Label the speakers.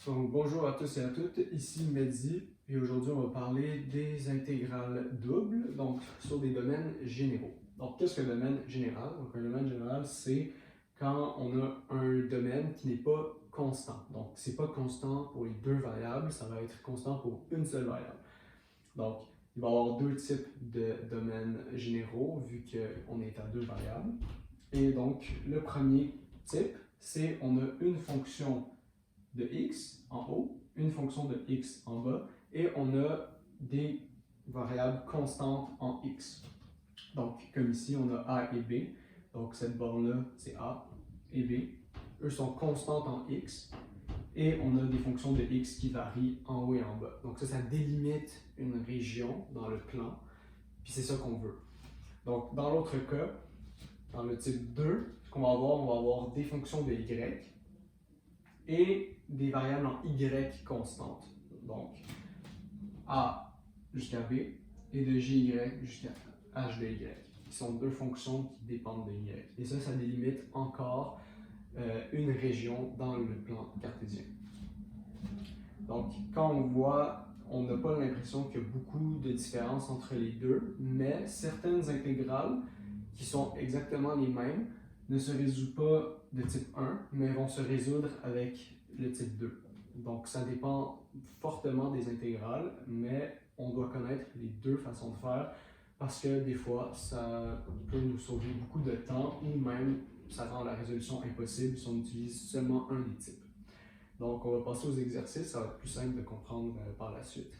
Speaker 1: Donc, bonjour à tous et à toutes, ici Mehdi et aujourd'hui on va parler des intégrales doubles, donc sur des domaines généraux. Donc qu'est-ce qu'un domaine général? Donc un domaine général c'est quand on a un domaine qui n'est pas constant. Donc c'est pas constant pour les deux variables, ça va être constant pour une seule variable. Donc il va y avoir deux types de domaines généraux vu qu'on est à deux variables. Et donc le premier type c'est on a une fonction de x en haut, une fonction de x en bas, et on a des variables constantes en x. Donc, comme ici, on a a et b. Donc, cette borne-là, c'est a et b. Eux sont constantes en x. Et on a des fonctions de x qui varient en haut et en bas. Donc, ça délimite une région dans le plan. Puis c'est ça qu'on veut. Donc, dans l'autre cas, dans le type 2, ce qu'on va avoir, on va avoir des fonctions de y et des variables en y constantes. Donc, a jusqu'à b et de gy jusqu'à h de y, qui sont deux fonctions qui dépendent de y. Et ça délimite encore une région dans le plan cartésien. Donc, quand on voit, on n'a pas l'impression qu'il y a beaucoup de différences entre les deux, mais certaines intégrales qui sont exactement les mêmes ne se résout pas de type 1, mais vont se résoudre avec le type 2. Donc, ça dépend fortement des intégrales, mais on doit connaître les deux façons de faire parce que des fois, ça peut nous sauver beaucoup de temps ou même ça rend la résolution impossible si on utilise seulement un des types. Donc, on va passer aux exercices, ça va être plus simple de comprendre par la suite.